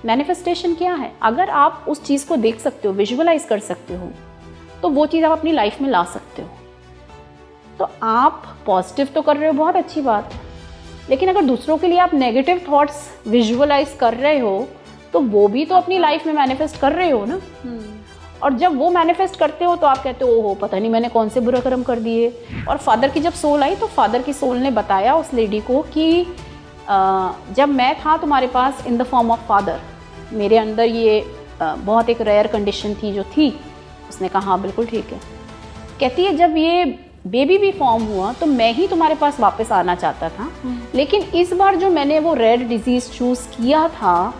Manifestation क्या है? अगर आप उस चीज़ को देख सकते हो, विजुअलाइज कर सकते हो, तो वो चीज़ आप अपनी लाइफ में ला सकते हो। तो आप पॉजिटिव तो कर रहे हो, बहुत अच्छी बात है, लेकिन अगर दूसरों के लिए आप नेगेटिव थॉट्स विजुअलाइज कर रहे हो तो वो भी तो अपनी लाइफ में मैनिफेस्ट कर रहे हो ना। और जब वो मैनिफेस्ट करते हो तो आप कहते हो ओहो पता नहीं मैंने कौन से बुरा कर्म कर दिए। और फादर की जब सोल आई तो फादर की सोल ने बताया उस लेडी को कि जब मैं था तुम्हारे पास in the form of father, मेरे अंदर ये बहुत एक रेयर कंडीशन थी जो थी। उसने कहा हाँ बिल्कुल ठीक है। कहती है जब ये बेबी भी फॉर्म हुआ तो मैं ही तुम्हारे पास वापस आना चाहता था, लेकिन इस बार जो मैंने वो रेयर डिजीज चूज किया था,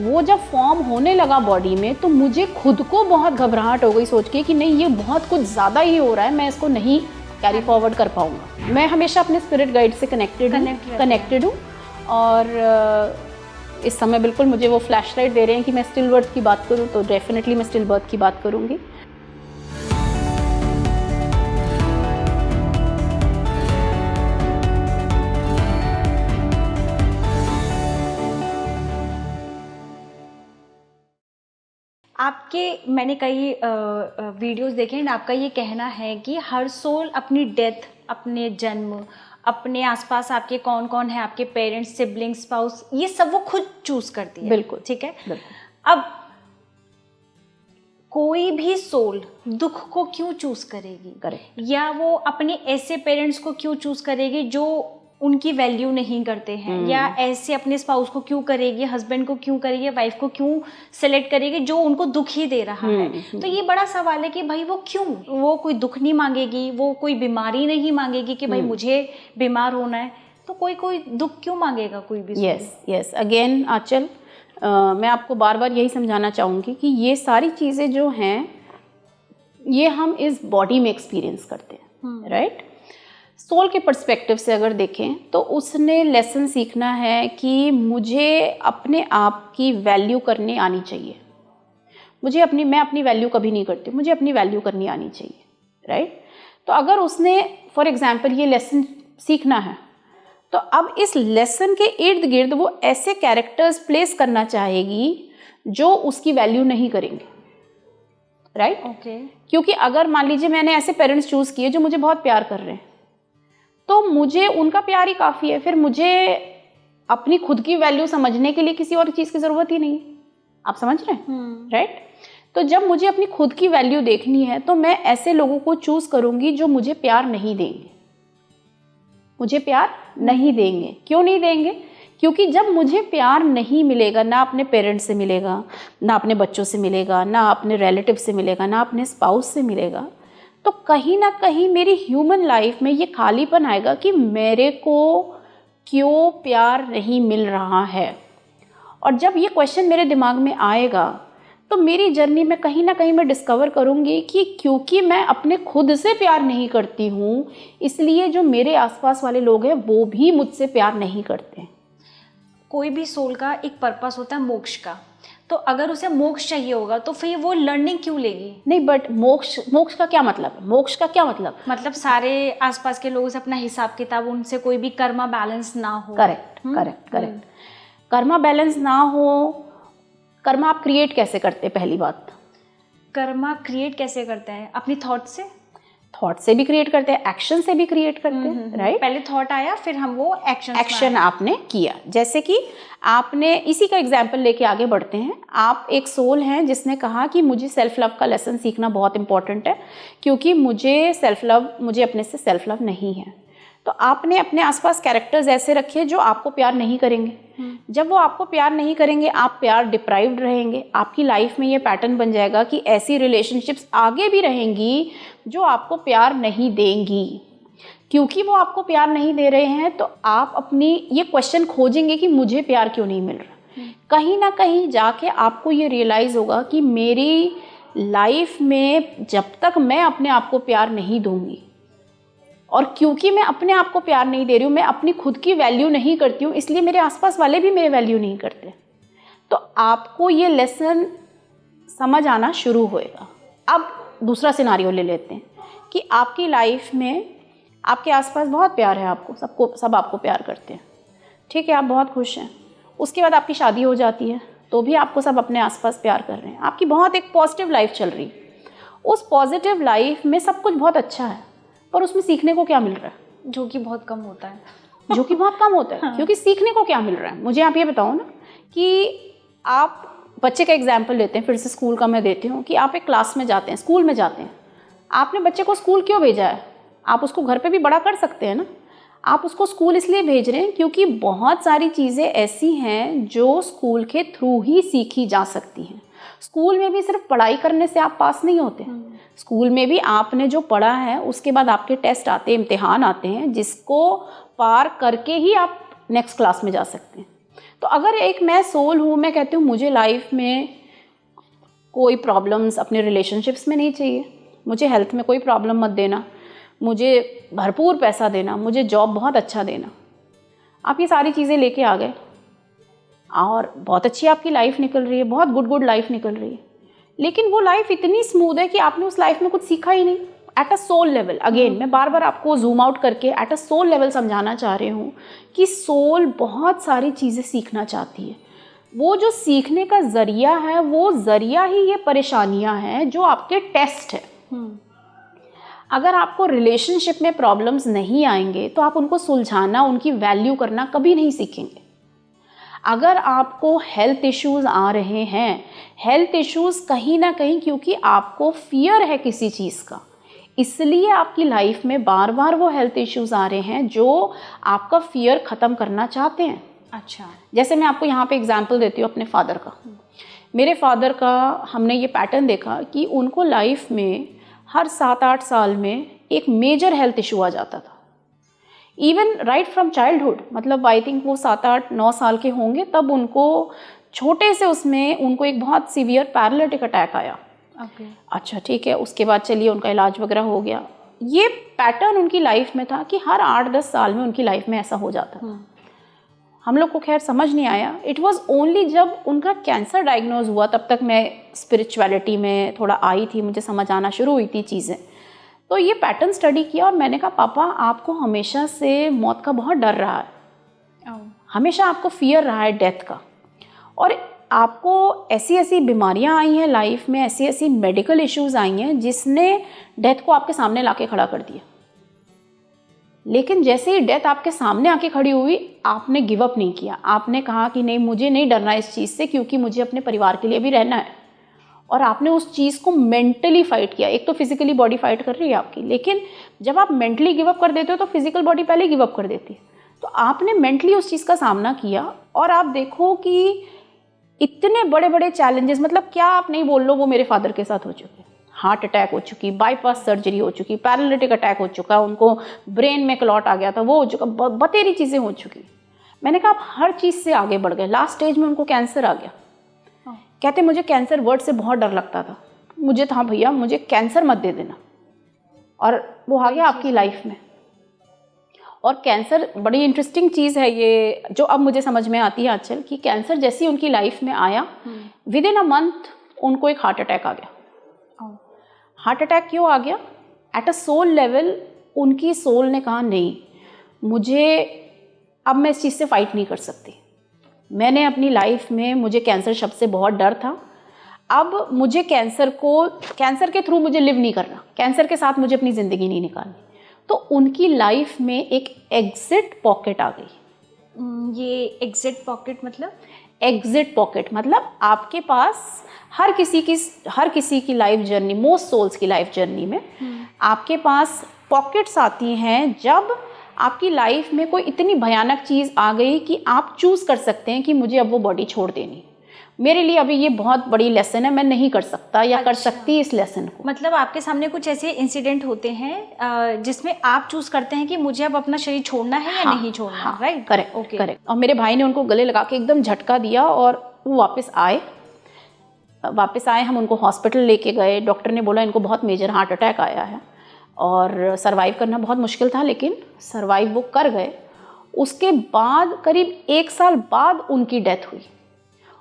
वो जब फॉर्म होने लगा बॉडी में तो मुझे खुद को बहुत घबराहट हो गई सोच के कि नहीं ये बहुत कुछ ज़्यादा ही हो रहा है, मैं इसको नहीं कैरी फॉरवर्ड कर पाऊंगा। मैं हमेशा अपने स्पिरिट गाइड से कनेक्टेड हूँ और इस समय बिल्कुल मुझे वो फ्लैश लाइट दे रहे हैं कि मैं स्टिल बर्थ की बात करूँ तो डेफिनेटली मैं स्टिल बर्थ की बात करूँगी। आपके मैंने कई वीडियोस देखे हैं, आपका ये कहना है कि हर सोल अपनी डेथ, अपने जन्म, अपने आसपास आपके कौन कौन है, आपके पेरेंट्स, सिबलिंग्स, स्पाउस, ये सब वो खुद चूज करती है। बिल्कुल ठीक है। बिल्कुल। अब कोई भी सोल दुख को क्यों चूज करेगी? करेक्ट। या वो अपने ऐसे पेरेंट्स को क्यों चूज करेगी जो उनकी वैल्यू नहीं करते हैं? या ऐसे अपने स्पाउस को क्यों करेगी, हस्बैंड को क्यों करेगी, वाइफ को क्यों सेलेक्ट करेगी जो उनको दुख ही दे रहा है? तो ये बड़ा सवाल है कि भाई वो क्यों, वो कोई दुख नहीं मांगेगी, वो कोई बीमारी नहीं मांगेगी कि भाई मुझे बीमार होना है, तो कोई दुख क्यों मांगेगा कोई भी? यस अगेन आंचल, मैं आपको बार बार यही समझाना चाहूँगी कि ये सारी चीज़ें जो हैं ये हम इस बॉडी में एक्सपीरियंस करते हैं, राइट? सोल के पर्सपेक्टिव से अगर देखें तो उसने लेसन सीखना है कि मुझे अपने आप की वैल्यू करनी आनी चाहिए। मैं अपनी वैल्यू कभी नहीं करती, मुझे अपनी वैल्यू करनी आनी चाहिए, राइट? तो अगर उसने फॉर एग्जांपल ये लेसन सीखना है तो अब इस लेसन के इर्द गिर्द वो ऐसे कैरेक्टर्स प्लेस करना चाहेगी जो उसकी वैल्यू नहीं करेंगे, राइट? ओके। क्योंकि अगर मान लीजिए मैंने ऐसे पेरेंट्स चूज किए जो मुझे बहुत प्यार कर रहे हैं तो मुझे उनका प्यार ही काफ़ी है, फिर मुझे अपनी खुद की वैल्यू समझने के लिए किसी और चीज़ की ज़रूरत ही नहीं। आप समझ रहे हैं, राइट? तो जब मुझे अपनी खुद की वैल्यू देखनी है तो मैं ऐसे लोगों को चूज़ करूँगी जो मुझे प्यार नहीं देंगे। मुझे प्यार नहीं देंगे। क्यों नहीं देंगे? क्योंकि जब मुझे प्यार नहीं मिलेगा, ना अपने पेरेंट्स से मिलेगा, ना अपने बच्चों से मिलेगा, ना अपने रिलेटिव से मिलेगा, ना अपने स्पाउस से मिलेगा, तो कहीं ना कहीं मेरी ह्यूमन लाइफ में ये खालीपन आएगा कि मेरे को क्यों प्यार नहीं मिल रहा है। और जब ये क्वेश्चन मेरे दिमाग में आएगा तो मेरी जर्नी में कहीं ना कहीं मैं डिस्कवर करूँगी कि क्योंकि मैं अपने खुद से प्यार नहीं करती हूँ इसलिए जो मेरे आसपास वाले लोग हैं वो भी मुझसे प्यार नहीं करते। कोई भी सोल का एक पर्पस होता है मोक्ष का, तो अगर उसे मोक्ष चाहिए होगा तो फिर वो लर्निंग क्यों लेगी? नहीं, बट मोक्ष का क्या मतलब है? मोक्ष का क्या मतलब सारे आसपास के लोगों से अपना हिसाब किताब, उनसे कोई भी कर्मा बैलेंस ना हो। करेक्ट। कर्मा बैलेंस ना हो। कर्मा आप क्रिएट कैसे करते हैं? पहली बात, कर्मा क्रिएट कैसे करते हैं? अपनी थॉट से भी क्रिएट करते हैं, एक्शन से भी क्रिएट करते हैं, राइट? पहले थॉट आया फिर हम वो एक्शन आपने किया। जैसे कि आपने, इसी का एग्जाम्पल लेके आगे बढ़ते हैं। आप एक सोल हैं जिसने कहा कि मुझे सेल्फ लव का लेसन सीखना बहुत इंपॉर्टेंट है क्योंकि मुझे अपने से सेल्फ लव नहीं है। तो आपने अपने आसपास कैरेक्टर्स ऐसे रखे जो आपको प्यार नहीं करेंगे। जब वो आपको प्यार नहीं करेंगे आप प्यार डिप्राइव्ड रहेंगे। आपकी लाइफ में ये पैटर्न बन जाएगा कि ऐसी रिलेशनशिप्स आगे भी रहेंगी जो आपको प्यार नहीं देंगी। क्योंकि वो आपको प्यार नहीं दे रहे हैं तो आप अपनी ये क्वेश्चन खोजेंगे कि मुझे प्यार क्यों नहीं मिल रहा। कहीं ना कहीं जाके आपको ये रियलाइज़ होगा कि मेरी लाइफ में जब तक मैं अपने आप को प्यार नहीं दूंगी और क्योंकि मैं अपने आप को प्यार नहीं दे रही हूँ, मैं अपनी खुद की वैल्यू नहीं करती हूँ, इसलिए मेरे आसपास वाले भी मेरे वैल्यू नहीं करते। तो आपको ये लेसन समझ आना शुरू होएगा। अब दूसरा सिनारियो ले लेते हैं कि आपकी लाइफ में आपके आसपास बहुत प्यार है, आपको सब आपको प्यार करते हैं, ठीक है, आप बहुत खुश हैं उसके बाद आपकी शादी हो जाती है तो भी आपको सब अपने आसपास प्यार कर रहे हैं, आपकी बहुत एक पॉजिटिव लाइफ चल रही है। उस पॉजिटिव लाइफ में सब कुछ बहुत अच्छा है, पर उसमें सीखने को क्या मिल रहा है? जो कि बहुत कम होता है। जो कि बहुत कम होता है। हाँ। क्योंकि सीखने को क्या मिल रहा है? मुझे आप ये बताओ ना कि आप बच्चे का एग्जाम्पल लेते हैं, फिर से स्कूल का मैं देती हूँ, कि आप एक क्लास में जाते हैं, स्कूल में जाते हैं, आपने बच्चे को स्कूल क्यों भेजा है? आप उसको घर पे भी बड़ा कर सकते हैं ना। आप उसको स्कूल इसलिए भेज रहे हैं क्योंकि बहुत सारी चीज़ें ऐसी हैं जो स्कूल के थ्रू ही सीखी जा सकती हैं। स्कूल में भी सिर्फ पढ़ाई करने से आप पास नहीं होते। स्कूल में भी आपने जो पढ़ा है उसके बाद आपके टेस्ट आते हैं, इम्तिहान आते हैं, जिसको पार करके ही आप नेक्स्ट क्लास में जा सकते हैं। तो अगर एक मैं सोल हूँ, मैं कहती हूँ मुझे लाइफ में कोई प्रॉब्लम्स अपने रिलेशनशिप्स में नहीं चाहिए, मुझे हेल्थ में कोई प्रॉब्लम मत देना, मुझे भरपूर पैसा देना, मुझे जॉब बहुत अच्छा देना। आप ये सारी चीज़ें लेके आ गए और बहुत अच्छी आपकी लाइफ निकल रही है, बहुत गुड लाइफ निकल रही है, लेकिन वो लाइफ इतनी स्मूथ है कि आपने उस लाइफ में कुछ सीखा ही नहीं। At a soul level, again मैं बार बार आपको जूम आउट करके एट अ सोल लेवल समझाना चाह रही हूँ कि सोल बहुत सारी चीज़ें सीखना चाहती है। वो जो सीखने का ज़रिया है, वो ज़रिया ही ये परेशानियाँ हैं जो आपके टेस्ट है। अगर आपको रिलेशनशिप में प्रॉब्लम्स नहीं आएंगे तो आप उनको सुलझाना, उनकी वैल्यू करना कभी नहीं सीखेंगे। अगर आपको हेल्थ इश्यूज़ आ रहे हैं, हेल्थ इश्यूज़ कहीं ना कहीं क्योंकि आपको फियर है किसी चीज़ का, इसलिए आपकी लाइफ में बार बार वो हेल्थ इश्यूज़ आ रहे हैं जो आपका फियर ख़त्म करना चाहते हैं। अच्छा, जैसे मैं आपको यहाँ पे एग्जांपल देती हूँ अपने फादर का। मेरे फादर का हमने ये पैटर्न देखा कि उनको लाइफ में हर 7-8 साल में एक मेजर हेल्थ इशू आ जाता था। इवन राइट फ्रॉम चाइल्डहुड, मतलब आई थिंक वो 7-8-9 साल के होंगे तब उनको छोटे से उसमें उनको एक बहुत सीवियर पैरालिटिक अटैक आया। अच्छा ठीक है, उसके बाद चलिए उनका इलाज वगैरह हो गया। ये पैटर्न उनकी लाइफ में था कि हर 8-10 साल में उनकी लाइफ में ऐसा हो जाता था। हम लोग को खैर समझ नहीं आया। इट वाज ओनली जब उनका कैंसर डायग्नोज हुआ, तब तक मैं स्पिरिचुअलिटी में थोड़ा आई थी, मुझे समझ आना शुरू हुई थी चीज़ें। तो ये पैटर्न स्टडी किया और मैंने कहा पापा आपको हमेशा से मौत का बहुत डर रहा है, हमेशा आपको फियर रहा है डेथ का, और आपको ऐसी ऐसी बीमारियां आई हैं लाइफ में, ऐसी ऐसी मेडिकल इश्यूज आई हैं जिसने डेथ को आपके सामने लाके खड़ा कर दिया। लेकिन जैसे ही डेथ आपके सामने आके खड़ी हुई, आपने गिव अप नहीं किया। आपने कहा कि नहीं, मुझे नहीं डरना इस चीज़ से, क्योंकि मुझे अपने परिवार के लिए भी रहना है। और आपने उस चीज़ को मेंटली फाइट किया। एक तो फिजिकली बॉडी फाइट कर रही है आपकी, लेकिन जब आप मेंटली गिव अप कर देते हो तो फिजिकल बॉडी पहले गिव अप कर देती है। तो आपने मेंटली उस चीज़ का सामना किया और आप देखो कि इतने बड़े बड़े चैलेंजेस, मतलब क्या आप नहीं बोल लो, वो मेरे फादर के साथ हो चुके। हार्ट अटैक हो चुकी, बाईपास सर्जरी हो चुकी, पैरालिटिक अटैक हो चुका, उनको ब्रेन में क्लॉट आ गया था, वो हो चुका, बतेरी चीज़ें हो चुकी। मैंने कहा आप हर चीज़ से आगे बढ़ गए। लास्ट स्टेज में उनको कैंसर आ गया। कहते मुझे कैंसर वर्ड से बहुत डर लगता था, मुझे था भैया मुझे कैंसर मत दे देना, और वो आ गया आपकी लाइफ में। और कैंसर बड़ी इंटरेस्टिंग चीज़ है ये, जो अब मुझे समझ में आती है आजकल, कि कैंसर जैसी उनकी लाइफ में आया, विद इन अ मंथ उनको एक हार्ट अटैक आ गया। हार्ट अटैक क्यों आ गया? एट अ सोल लेवल उनकी सोल ने कहा नहीं, मुझे अब मैं इस चीज़ से फाइट नहीं कर सकती। मैंने अपनी लाइफ में, मुझे कैंसर शब्द से बहुत डर था, अब मुझे कैंसर के थ्रू मुझे लिव नहीं करना, कैंसर के साथ मुझे अपनी ज़िंदगी नहीं निकालनी। तो उनकी लाइफ में एक एग्जिट पॉकेट आ गई। ये एग्जिट पॉकेट मतलब? एग्जिट पॉकेट मतलब आपके पास हर किसी की लाइफ जर्नी, मोस्ट सोल्स की लाइफ जर्नी में आपके पास पॉकेट्स आती हैं जब आपकी लाइफ में कोई इतनी भयानक चीज़ आ गई कि आप चूज़ कर सकते हैं कि मुझे अब वो बॉडी छोड़ देनी। मेरे लिए अभी ये बहुत बड़ी लेसन है, मैं नहीं कर सकता या कर सकती इस लेसन को। मतलब आपके सामने कुछ ऐसे इंसिडेंट होते हैं जिसमें आप चूज करते हैं कि मुझे अब अपना शरीर छोड़ना है या नहीं छोड़ना, राइट? Correct, okay, correct. और मेरे भाई ने उनको गले लगा के एकदम झटका दिया और वो वापस आए। हम उनको हॉस्पिटल लेके गए। डॉक्टर ने बोला इनको बहुत मेजर हार्ट अटैक आया है और सर्वाइव करना बहुत मुश्किल था, लेकिन सर्वाइव वो कर गए। उसके बाद करीब 1 साल बाद उनकी डेथ हुई।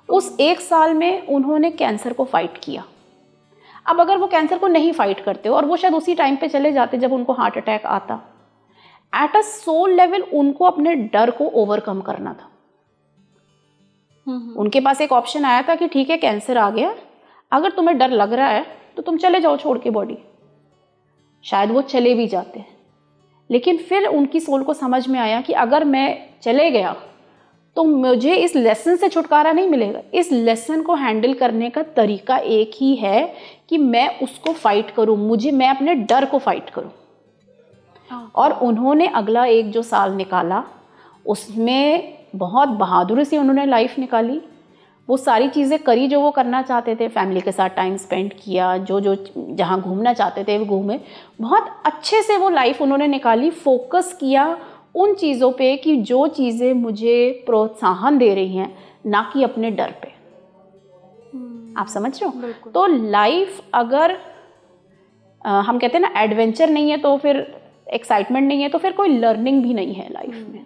उस 1 साल में उन्होंने कैंसर को फाइट किया। अब अगर वो कैंसर को नहीं फाइट करते और वो शायद उसी टाइम पे चले जाते जब उनको हार्ट अटैक आता, एट अ सोल लेवल उनको अपने डर को ओवरकम करना था। उनके पास एक ऑप्शन आया था कि ठीक है कैंसर आ गया, अगर तुम्हें डर लग रहा है तो तुम चले जाओ छोड़ के बॉडी। शायद वो चले भी जाते, लेकिन फिर उनकी सोल को समझ में आया कि अगर मैं चले गया तो मुझे इस लेसन से छुटकारा नहीं मिलेगा। इस लेसन को हैंडल करने का तरीका एक ही है कि मैं उसको फाइट करूं, मैं अपने डर को फाइट करूं। और उन्होंने अगला एक जो साल निकाला उसमें बहुत बहादुरी से उन्होंने लाइफ निकाली, वो सारी चीज़ें करी जो वो करना चाहते थे, फैमिली के साथ टाइम स्पेंड किया, जो जहाँ घूमना चाहते थे वो घूमे, बहुत अच्छे से वो लाइफ उन्होंने निकाली। फोकस किया उन चीज़ों पे कि जो चीज़ें मुझे प्रोत्साहन दे रही हैं, ना कि अपने डर पे। आप समझ रहे हो? तो लाइफ अगर हम कहते हैं ना एडवेंचर नहीं है तो फिर एक्साइटमेंट नहीं है तो फिर कोई लर्निंग भी नहीं है लाइफ में।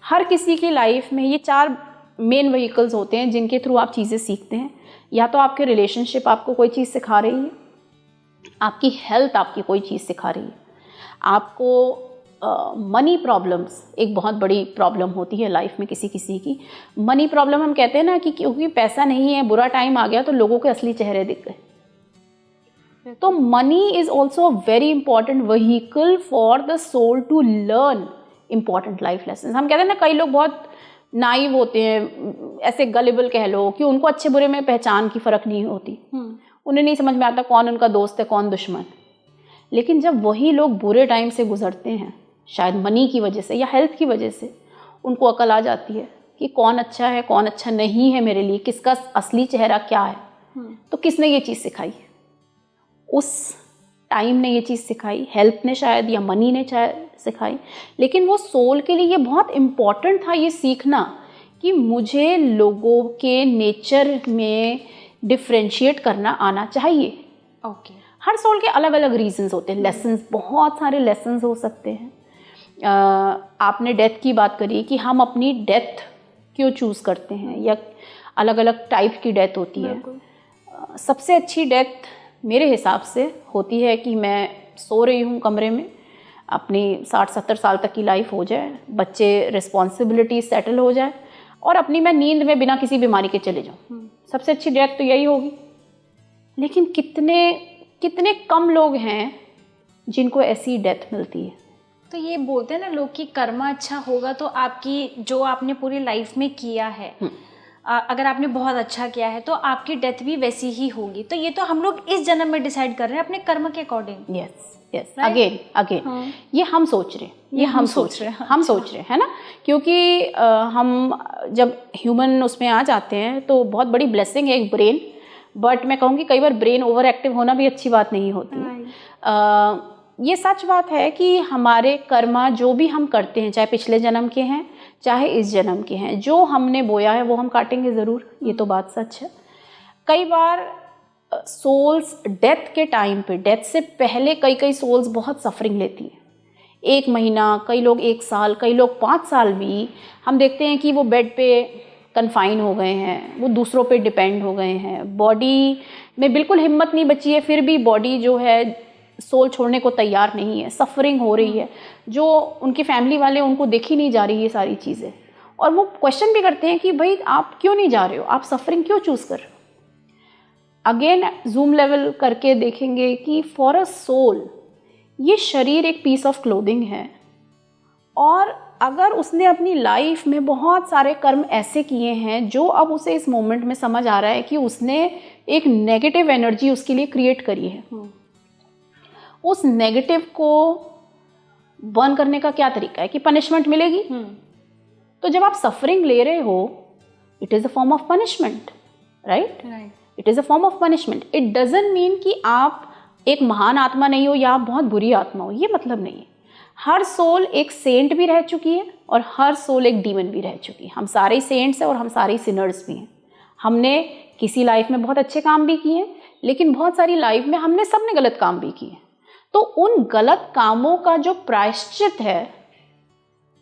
हर किसी की लाइफ में ये 4 मेन व्हीकल्स होते हैं जिनके थ्रू आप चीज़ें सीखते हैं। या तो आपके रिलेशनशिप आपको कोई चीज़ सिखा रही है, आपकी हेल्थ आपकी कोई चीज़ सिखा रही है, आपको मनी प्रॉब्लम्स एक बहुत बड़ी प्रॉब्लम होती है लाइफ में किसी किसी की। मनी प्रॉब्लम हम कहते हैं ना कि क्योंकि पैसा नहीं है, बुरा टाइम आ गया तो लोगों के असली चेहरे दिख गए। तो money is also a very important vehicle for the soul to learn important life lesson. हम कहते हैं ना कई लोग बहुत नाइव होते हैं, ऐसे गलेबल कह लो कि उनको अच्छे बुरे में पहचान की फ़र्क नहीं होती। उन्हें नहीं समझ में आता कौन उनका दोस्त है कौन दुश्मन। लेकिन जब वही लोग बुरे टाइम से गुजरते हैं, शायद मनी की वजह से या हेल्थ की वजह से, उनको अकल आ जाती है कि कौन अच्छा है कौन अच्छा नहीं है मेरे लिए, किसका असली चेहरा क्या है। तो किसने ये चीज़ सिखाई? उस टाइम ने ये चीज़ सिखाई, हेल्थ ने शायद या मनी ने शायद सिखाई। लेकिन वो सोल के लिए ये बहुत इम्पॉर्टेंट था ये सीखना कि मुझे लोगों के नेचर में डिफ्रेंशिएट करना आना चाहिए। ओके। हर सोल के अलग अलग रीजंस होते हैं, लेसन्स, बहुत सारे लेसन्स हो सकते हैं। आपने डेथ की बात करी कि हम अपनी डेथ क्यों चूज़ करते हैं, या अलग अलग टाइप की डेथ होती है। सबसे अच्छी डेथ मेरे हिसाब से होती है कि मैं सो रही हूँ कमरे में, अपनी 60-70 साल तक की लाइफ हो जाए, बच्चे रिस्पॉन्सिबिलिटी सेटल हो जाए और अपनी मैं नींद में बिना किसी बीमारी के चले जाऊँ। सबसे अच्छी डेथ तो यही होगी। लेकिन कितने कम लोग हैं जिनको ऐसी डेथ मिलती है। तो ये बोलते हैं ना लोग कि कर्मा अच्छा होगा तो आपकी जो आपने पूरी लाइफ में किया है, अगर आपने बहुत अच्छा किया है तो आपकी डेथ भी वैसी ही होगी। तो ये तो हम लोग इस जन्म में डिसाइड कर रहे हैं अपने कर्म के अकॉर्डिंग। यस अगेन ये हम सोच रहे हैं, ये हम सोच रहे हैं, है ना। क्योंकि हम जब ह्यूमन उसमें आ जाते हैं तो बहुत बड़ी ब्लेसिंग है एक ब्रेन, बट मैं कहूँगी कई बार ब्रेन ओवर एक्टिव होना भी अच्छी बात नहीं होती। ये सच बात है कि हमारे कर्मा जो भी हम करते हैं, चाहे पिछले जन्म के हैं चाहे इस जन्म के हैं, जो हमने बोया है वो हम काटेंगे ज़रूर, ये तो बात सच है। कई बार सोल्स डेथ के टाइम पे, डेथ से पहले कई सोल्स बहुत सफरिंग लेती हैं। 1 महीना, कई लोग 1 साल, कई लोग 5 साल भी हम देखते हैं कि वो बेड पे कन्फाइन हो गए हैं, वो दूसरों पे डिपेंड हो गए हैं, बॉडी में बिल्कुल हिम्मत नहीं बची है, फिर भी बॉडी जो है सोल छोड़ने को तैयार नहीं है, सफरिंग हो रही है, जो उनकी फैमिली वाले उनको देखी नहीं जा रही ये सारी चीज़ें। और वो क्वेश्चन भी करते हैं कि भाई आप क्यों नहीं जा रहे हो, आप सफरिंग क्यों चूज़ कर रहे हो। अगेन जूम लेवल करके देखेंगे कि फॉर अ सोल ये शरीर एक पीस ऑफ क्लोथिंग है, और अगर उसने अपनी लाइफ में बहुत सारे कर्म ऐसे किए हैं जो अब उसे इस मोमेंट में समझ आ रहा है कि उसने एक नेगेटिव एनर्जी उसके लिए क्रिएट करी है, उस नेगेटिव को बर्न करने का क्या तरीका है कि पनिशमेंट मिलेगी। तो जब आप सफरिंग ले रहे हो, it is a form of punishment, right. It is a form of punishment. It doesn't mean कि आप एक महान आत्मा नहीं हो या आप बहुत बुरी आत्मा हो, ये मतलब नहीं है। हर सोल एक सेंट भी रह चुकी है और हर सोल एक डीमन भी रह चुकी है। हम सारे सेंट्स हैं और हम सारे सिनर्स भी हैं। हमने किसी लाइफ में बहुत अच्छे काम भी किए हैं, लेकिन बहुत सारी लाइफ में हमने सबने गलत काम भी किए। तो उन गलत कामों का जो प्रायश्चित है,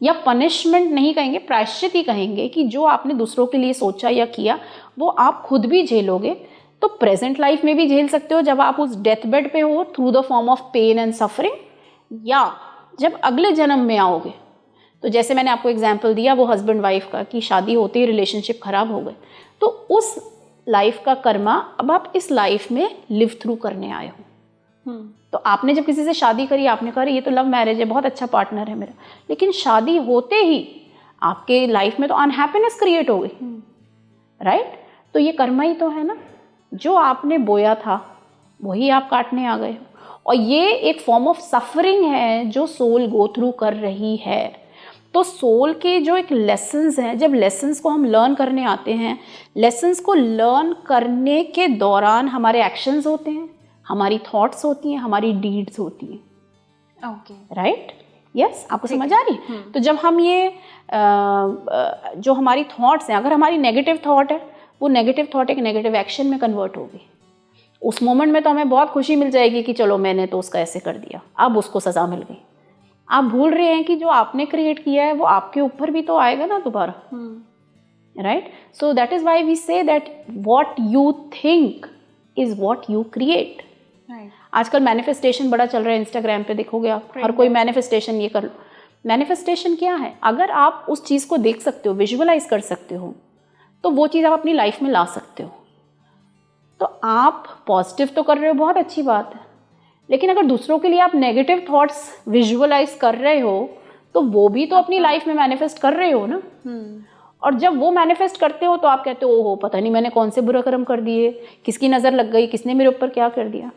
या पनिशमेंट नहीं कहेंगे, प्रायश्चित ही कहेंगे, कि जो आपने दूसरों के लिए सोचा या किया वो आप खुद भी झेलोगे। तो प्रेजेंट लाइफ में भी झेल सकते हो जब आप उस डेथ बेड पे हो, through the form of pain and suffering, या जब अगले जन्म में आओगे तो जैसे मैंने आपको एग्जांपल दिया वो हस्बैंड वाइफ का कि शादी होते ही रिलेशनशिप खराब हो गए, तो उस लाइफ का कर्मा अब आप इस लाइफ में लिव थ्रू करने आए हो। तो आपने जब किसी से शादी करी, आपने कहा ये तो लव मैरिज है, बहुत अच्छा पार्टनर है मेरा, लेकिन शादी होते ही आपके लाइफ में तो अनहैप्पीनेस क्रिएट हो गई, राइट? तो ये कर्मा ही तो है ना, जो आपने बोया था वही आप काटने आ गए हो। और ये एक फॉर्म ऑफ सफरिंग है जो सोल गो थ्रू कर रही है। तो सोल के जो एक लेसन्स हैं, जब लेसन्स को हम लर्न करने आते हैं, लेसन्स को लर्न करने के दौरान हमारे एक्शंस होते हैं, हमारी थॉट्स होती हैं, हमारी डीड्स होती हैं। Okay, right? यस, आपको समझ आ रही है? तो जब हम ये जो हमारी थॉट्स हैं, अगर हमारी नेगेटिव थॉट है, वो नेगेटिव थॉट एक नेगेटिव एक्शन में कन्वर्ट होगी। उस मोमेंट में तो हमें बहुत खुशी मिल जाएगी कि चलो मैंने तो उसका ऐसे कर दिया, अब उसको सज़ा मिल गई। आप भूल रहे हैं कि जो आपने क्रिएट किया है वो आपके ऊपर भी तो आएगा ना दोबारा, right? So that is why we say that what you think is what you create. आजकल मैनिफेस्टेशन बड़ा चल रहा है, इंस्टाग्राम पे देखोगे आप, हर कोई मैनिफेस्टेशन ये कर लो। मैनिफेस्टेशन क्या है? अगर आप उस चीज़ को देख सकते हो, विजुअलाइज कर सकते हो, तो वो चीज़ आप अपनी लाइफ में ला सकते हो। तो आप पॉजिटिव तो कर रहे हो, बहुत अच्छी बात है, लेकिन अगर दूसरों के लिए आप नेगेटिव थॉट्स विजुअलाइज कर रहे हो तो वो भी तो अपनी लाइफ में मैनिफेस्ट कर रहे हो ना। और जब वो मैनिफेस्ट करते हो तो आप कहते हो ओहो पता नहीं मैंने कौन से बुरा कर्म कर दिए, किसकी नज़र लग गई, किसने मेरे ऊपर क्या कर दिया।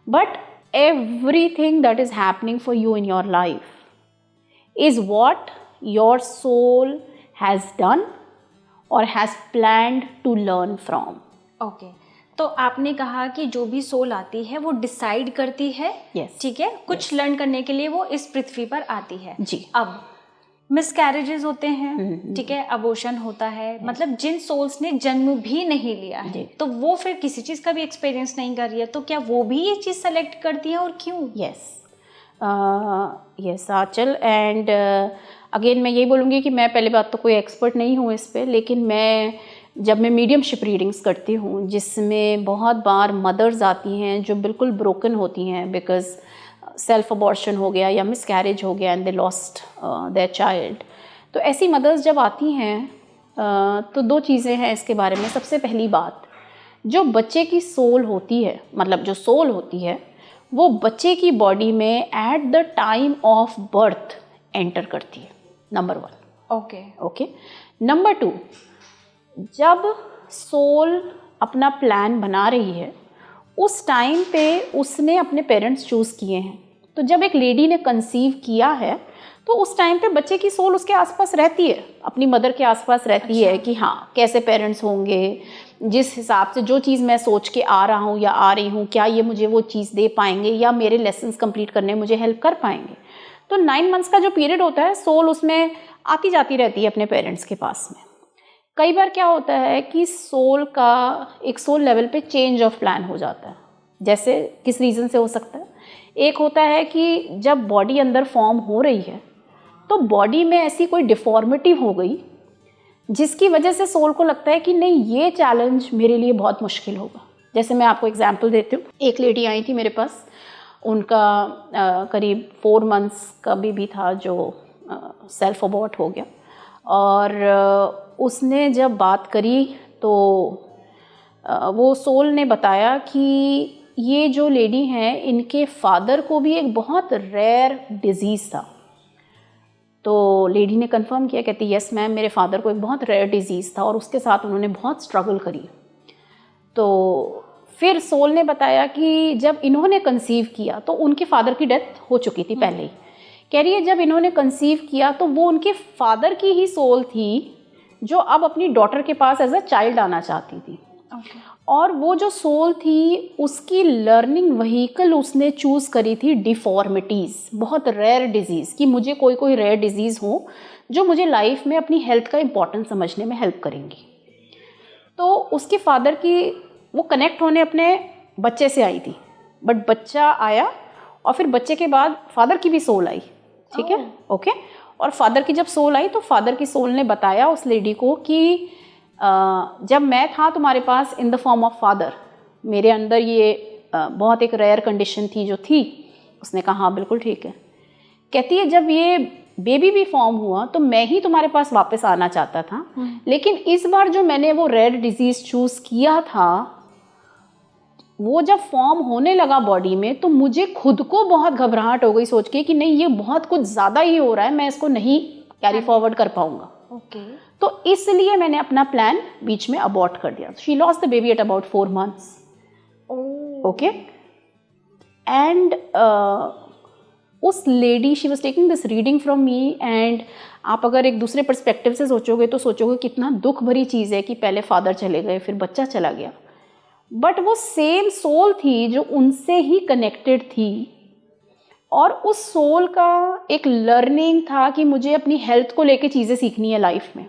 But everything that is happening for you in your life is what your soul has done or has planned to learn from. Okay, तो आपने कहा कि जो भी सोल आती है वो डिसाइड करती है, ठीक है, कुछ लर्न करने के लिए वो इस पृथ्वी पर आती है जी। अब मिसकैरेजेस होते हैं, ठीक है, अबॉर्शन होता है, मतलब जिन सोल्स ने जन्म भी नहीं लिया है तो वो फिर किसी चीज़ का भी एक्सपीरियंस नहीं कर रही है, तो क्या वो भी ये चीज़ सेलेक्ट करती है और क्यों? यस आंचल, एंड अगेन मैं यही बोलूँगी कि मैं पहले बात तो कोई एक्सपर्ट नहीं हूँ इस पर, लेकिन जब मैं मीडियमशिप रीडिंग्स करती हूँ जिसमें बहुत बार मदर्स आती हैं जो बिल्कुल ब्रोकन होती हैं बिकॉज सेल्फ अबॉर्शन हो गया या मिसकैरेज हो गया and they lost their child, तो ऐसी मदर्स जब आती हैं तो दो चीज़ें हैं इसके बारे में। सबसे पहली बात, जो बच्चे की सोल होती है, मतलब जो सोल होती है वो बच्चे की बॉडी में at the time of birth enter करती है, नंबर 1। ओके। नंबर 2, जब सोल अपना प्लान बना रही है उस टाइम पे उसने अपने पेरेंट्स चूज़ किए हैं। तो जब एक लेडी ने कंसीव किया है तो उस टाइम पे बच्चे की सोल उसके आसपास रहती है, अपनी मदर के आसपास रहती है कि हाँ कैसे पेरेंट्स होंगे, जिस हिसाब से जो चीज़ मैं सोच के आ रहा हूँ या आ रही हूँ, क्या ये मुझे वो चीज़ दे पाएंगे या मेरे लेसन्स कंप्लीट करने में मुझे हेल्प कर पाएंगे। तो 9 मंथ्स का जो पीरियड होता है सोल उसमें आती जाती रहती है अपने पेरेंट्स के पास में। कई बार क्या होता है कि सोल का एक सोल लेवल पे चेंज ऑफ प्लान हो जाता है। जैसे किस रीज़न से हो सकता है, एक होता है कि जब बॉडी अंदर फॉर्म हो रही है तो बॉडी में ऐसी कोई डिफॉर्मिटी हो गई जिसकी वजह से सोल को लगता है कि नहीं ये चैलेंज मेरे लिए बहुत मुश्किल होगा। जैसे मैं आपको एग्जांपल देती हूँ, एक लेडी आई थी मेरे पास, उनका करीब 4 मंथ्स का बेबी था जो सेल्फ अबॉर्ट हो गया, और उसने जब बात करी तो वो सोल ने बताया कि ये जो लेडी हैं इनके फादर को भी एक बहुत रेयर डिजीज़ था। तो लेडी ने कंफर्म किया, कहती यस मैम मेरे फादर को एक बहुत रेयर डिजीज़ था और उसके साथ उन्होंने बहुत स्ट्रगल करी। तो फिर सोल ने बताया कि जब इन्होंने कंसीव किया तो उनके फादर की डेथ हो चुकी थी पहले ही। कह रही है जब इन्होंने कंसीव किया तो वो उनके फादर की ही सोल थी जो अब अपनी डॉटर के पास एज अ चाइल्ड आना चाहती थी। और वो जो सोल थी उसकी लर्निंग व्हीकल उसने चूज़ करी थी डिफॉर्मिटीज़, बहुत रेयर डिजीज़, कि मुझे कोई रेयर डिजीज़ हो जो मुझे लाइफ में अपनी हेल्थ का इम्पोर्टेंस समझने में हेल्प करेंगी। तो उसके फादर की वो कनेक्ट होने अपने बच्चे से आई थी, बट बच्चा आया और फिर बच्चे के बाद फादर की भी सोल आई, ठीक है, ओके। और फादर की जब सोल आई तो फादर की सोल ने बताया उस लेडी को कि जब मैं था तुम्हारे पास in the form of father, मेरे अंदर ये बहुत एक रेयर कंडीशन थी जो थी। उसने कहा हाँ बिल्कुल ठीक है। कहती है जब ये बेबी भी फॉर्म हुआ तो मैं ही तुम्हारे पास वापस आना चाहता था, लेकिन इस बार जो मैंने वो रेयर डिजीज चूज किया था, वो जब फॉर्म होने लगा बॉडी में तो मुझे खुद को बहुत घबराहट हो गई सोच के कि नहीं, ये बहुत कुछ ज़्यादा ही हो रहा है, मैं इसको नहीं कैरी फॉरवर्ड कर पाऊंगा। ओके। तो इसलिए मैंने अपना प्लान बीच में अबॉर्ट कर दिया। She lost the baby at about 4 months। Okay. And उस lady, she was taking this reading from me, and आप अगर एक दूसरे पर्सपेक्टिव से सोचोगे तो सोचोगे कितना दुख भरी चीज़ है कि पहले फादर चले गए, फिर बच्चा चला गया, बट वो सेम सोल थी जो उनसे ही कनेक्टेड थी, और उस सोल का एक लर्निंग था कि मुझे अपनी हेल्थ को लेके चीज़ें सीखनी है लाइफ में।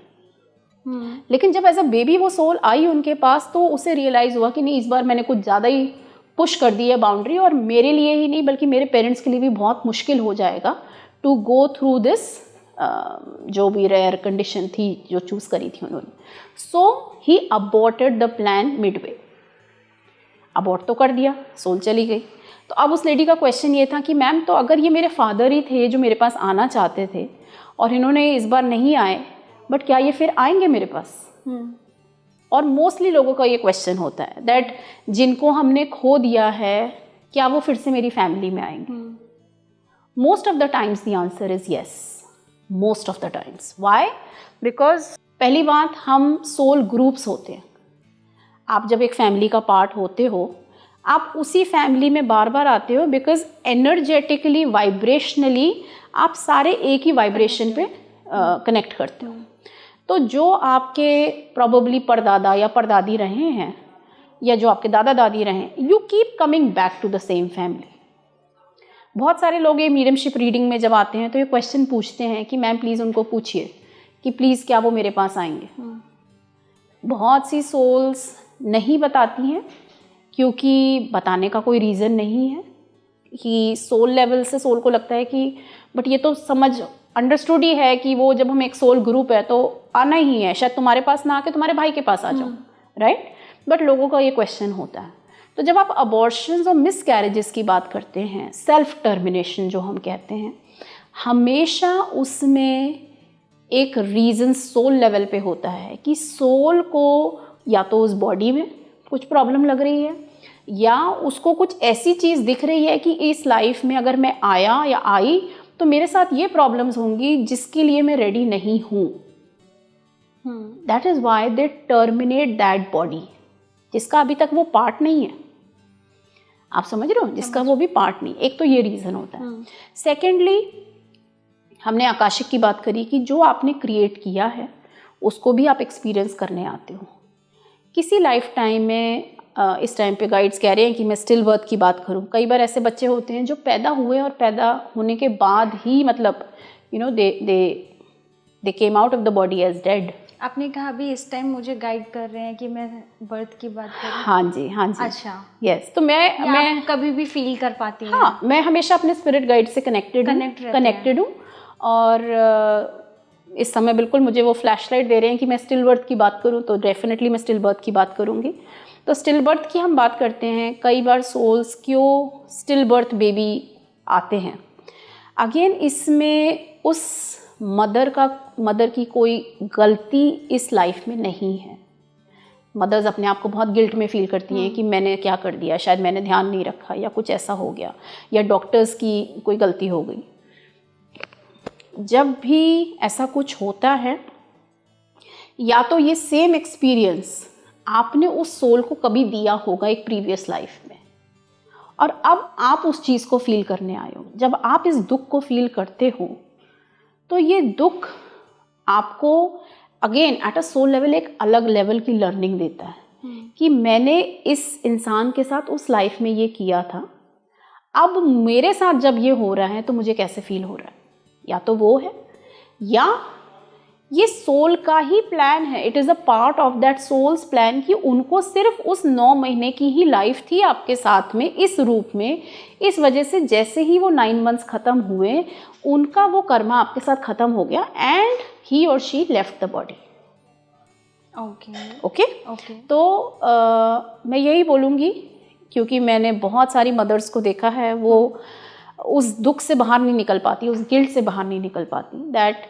लेकिन जब एज अ बेबी वो सोल आई उनके पास तो उसे रियलाइज़ हुआ कि नहीं, इस बार मैंने कुछ ज़्यादा ही पुश कर दी है बाउंड्री, और मेरे लिए ही नहीं बल्कि मेरे पेरेंट्स के लिए भी बहुत मुश्किल हो जाएगा टू गो थ्रू दिस जो भी रेयर कंडीशन थी जो चूज़ करी थी उन्होंने। सो ही aborted the plan Midway. Abort तो कर दिया, सोल चली गई। तो अब उस लेडी का क्वेश्चन ये था कि मैम, तो अगर ये मेरे फादर ही थे जो मेरे पास आना चाहते थे और इन्होंने इस बार नहीं आए, बट क्या ये फिर आएंगे मेरे पास? और मोस्टली लोगों का ये क्वेश्चन होता है दैट जिनको हमने खो दिया है क्या वो फिर से मेरी फैमिली में आएंगे? Most of the times the answer is yes, most of the times. Why? Because पहली बात, हम सोल ग्रुप्स होते हैं। आप जब एक फैमिली का पार्ट होते हो, आप उसी फैमिली में बार बार आते हो बिकॉज एनर्जेटिकली, वाइब्रेशनली आप सारे एक ही वाइब्रेशन पे कनेक्ट करते हो। तो जो आपके प्रोबेबली परदादा या परदादी रहे हैं या जो आपके दादा दादी रहे हैं, you keep coming back to the same family. बहुत सारे लोग ये मीडियमशिप रीडिंग में जब आते हैं तो ये क्वेश्चन पूछते हैं कि मैम प्लीज़ उनको पूछिए कि प्लीज़ क्या वो मेरे पास आएंगे। बहुत सी सोल्स नहीं बताती हैं क्योंकि बताने का कोई रीज़न नहीं है कि सोल लेवल से सोल को लगता है कि बट ये तो समझ अंडरस्टूड ही है कि वो जब हम एक सोल ग्रुप है तो आना ही है, शायद तुम्हारे पास ना आके तुम्हारे भाई के पास आ जाओ, राइट? बट लोगों का ये क्वेश्चन होता है। तो जब आप अबॉर्शंस और मिसकैरेजेस की बात करते हैं, सेल्फ टर्मिनेशन जो हम कहते हैं, हमेशा उसमें एक रीज़न सोल लेवल पे होता है कि सोल को या तो उस बॉडी में कुछ प्रॉब्लम लग रही है या उसको कुछ ऐसी चीज़ दिख रही है कि इस लाइफ में अगर मैं आया या आई तो मेरे साथ ये प्रॉब्लम्स होंगी जिसके लिए मैं रेडी नहीं हूँ। That is why they terminate that body, जिसका अभी तक वो पार्ट नहीं है। आप समझ रहे हो? जिसका वो भी पार्ट नहीं। एक तो ये रीज़न होता है। सेकेंडली, हमने आकाशिक की बात करी कि जो आपने क्रिएट किया है उसको भी आप एक्सपीरियंस करने आते हो किसी लाइफ टाइम में। इस टाइम पे गाइड्स कह रहे हैं कि मैं स्टिल बर्थ की बात करूं। कई बार ऐसे बच्चे होते हैं जो पैदा हुए और पैदा होने के बाद ही मतलब they came out of the body as dead. आपने कहा अभी इस टाइम मुझे गाइड कर रहे हैं कि मैं बर्थ की बात करूं। हाँ जी, हाँ जी। अच्छा, यस। तो मैं कभी भी फील कर पाती हूँ। हाँ, मैं हमेशा अपने स्पिरिट गाइड से कनेक्टेड हूँ और इस समय बिल्कुल मुझे वो फ्लैशलाइट दे रहे हैं कि मैं स्टिल बर्थ की बात करूं तो डेफिनेटली मैं स्टिल बर्थ की बात करूंगी। तो स्टिल बर्थ की हम बात करते हैं। कई बार सोल्स क्यों स्टिल बर्थ बेबी आते हैं? अगेन इसमें उस मदर की कोई गलती इस लाइफ में नहीं है। मदर्स अपने आप को बहुत गिल्ट में फील करती हैं कि मैंने क्या कर दिया, शायद मैंने ध्यान नहीं रखा या कुछ ऐसा हो गया या डॉक्टर्स की कोई गलती हो गई। जब भी ऐसा कुछ होता है या तो ये सेम एक्सपीरियंस आपने उस सोल को कभी दिया होगा एक प्रीवियस लाइफ में और अब आप उस चीज़ को फील करने आए हो। जब आप इस दुख को फील करते हो तो ये दुख आपको again at a soul level एक अलग लेवल की लर्निंग देता है कि मैंने इस इंसान के साथ उस लाइफ में ये किया था, अब मेरे साथ जब ये हो रहा है तो मुझे कैसे फील हो रहा है। या तो वो है या ये सोल का ही प्लान है। It is a part of that soul's plan कि उनको सिर्फ उस 9 महीने की ही लाइफ थी आपके साथ में इस रूप में। इस वजह से जैसे ही वो 9 months ख़त्म हुए उनका वो कर्मा आपके साथ ख़त्म हो गया एंड ही और she left the body. Okay. तो मैं यही बोलूँगी क्योंकि मैंने बहुत सारी मदर्स को देखा है, वो उस दुख से बाहर नहीं निकल पाती, उस गिल्ट से बाहर नहीं निकल पाती, that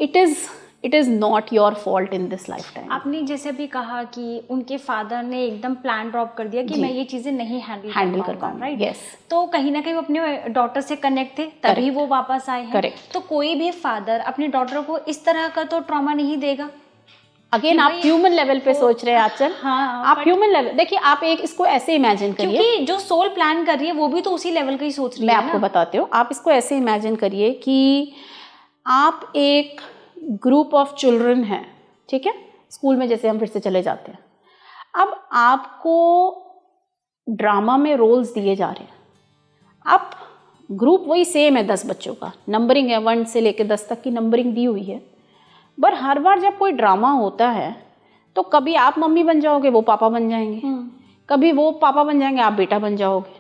it is not your fault in this life time. आपने जैसे भी कहा कि उनके फादर ने एकदम प्लान ड्रॉप कर दिया कि मैं ये चीज़ें नहीं हैंडल कर पाऊंगा, राइट? यस। तो कहीं ना कहीं वो अपने डॉटर से कनेक्ट थे, तभी वो वापस आए हैं। Correct. तो कोई भी फादर अपनी डॉटर को इस तरह का तो ट्रॉमा नहीं देगा। अगेन आप ह्यूमन लेवल पे सोच रहे हैं आंचल। हाँ, आप ह्यूमन लेवल देखिए, आप एक इसको ऐसे इमेजिन करिए, क्योंकि जो सोल प्लान कर रही है वो भी तो उसी लेवल का ही सोच रही मैं है आपको ना। बताती हूँ। आप इसको ऐसे इमेजिन करिए कि आप एक ग्रुप ऑफ चिल्ड्रन हैं, ठीक है, स्कूल में जैसे हम फिर से चले जाते हैं। अब आपको ड्रामा में रोल्स दिए जा रहे हैं, आप ग्रुप वही सेम है, 10 बच्चों का नंबरिंग है, 1 से लेकर 10 तक की नंबरिंग दी हुई है। पर हर बार जब कोई ड्रामा होता है तो कभी आप मम्मी बन जाओगे, वो पापा बन जाएंगे, कभी वो पापा बन जाएंगे, आप बेटा बन जाओगे।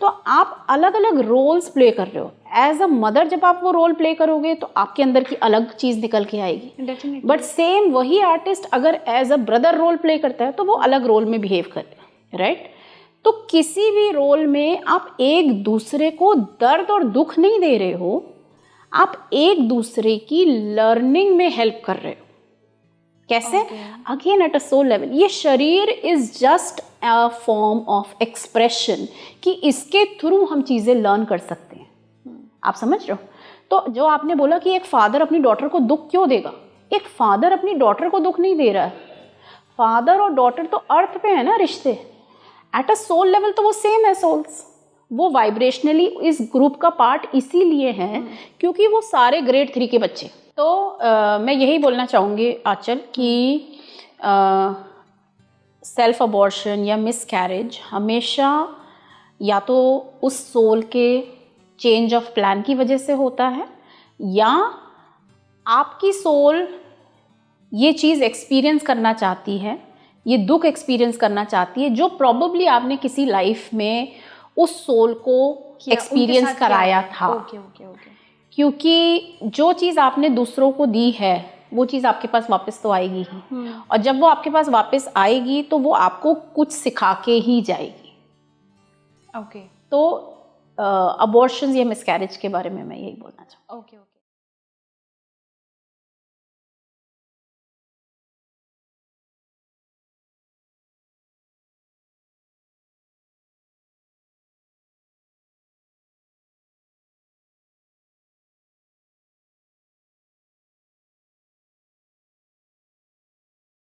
तो आप अलग अलग रोल्स प्ले कर रहे हो। एज अ मदर जब आप वो रोल प्ले करोगे तो आपके अंदर की अलग चीज़ निकल के आएगी। बट सेम वही आर्टिस्ट अगर as a brother role play करता है तो वो अलग रोल में बिहेव करेगा, राइट? तो किसी भी रोल में आप एक दूसरे को दर्द और दुख नहीं दे रहे हो, आप एक दूसरे की लर्निंग में हेल्प कर रहे हो। कैसे? Again at a soul level. ये शरीर is just a form of expression कि इसके थ्रू हम चीज़ें लर्न कर सकते हैं। आप समझ रहे हो? तो जो आपने बोला कि एक फादर अपनी डॉटर को दुख क्यों देगा, एक फादर अपनी डॉटर को दुख नहीं दे रहा है। फादर और डॉटर तो अर्थ पे है ना रिश्ते, एट अ सोल लेवल तो वो सेम है सोल्स। वो वाइब्रेशनली इस ग्रुप का पार्ट इसीलिए हैं क्योंकि वो सारे ग्रेड 3 के बच्चे। तो मैं यही बोलना चाहूँगी आंचल कि सेल्फ अबॉर्शन या मिसकैरेज हमेशा या तो उस सोल के चेंज ऑफ प्लान की वजह से होता है, या आपकी सोल ये चीज़ एक्सपीरियंस करना चाहती है, ये दुख एक्सपीरियंस करना चाहती है जो प्रॉबेबली आपने किसी लाइफ में उस सोल को एक्सपीरियंस कराया था। ओके। क्योंकि जो चीज़ आपने दूसरों को दी है वो चीज़ आपके पास वापस तो आएगी ही, और जब वो आपके पास वापस आएगी तो वो आपको कुछ सिखा के ही जाएगी। ओके। तो अबॉर्शंस या मिसकैरेज के बारे में मैं यही बोलना चाहूँगी। ओके।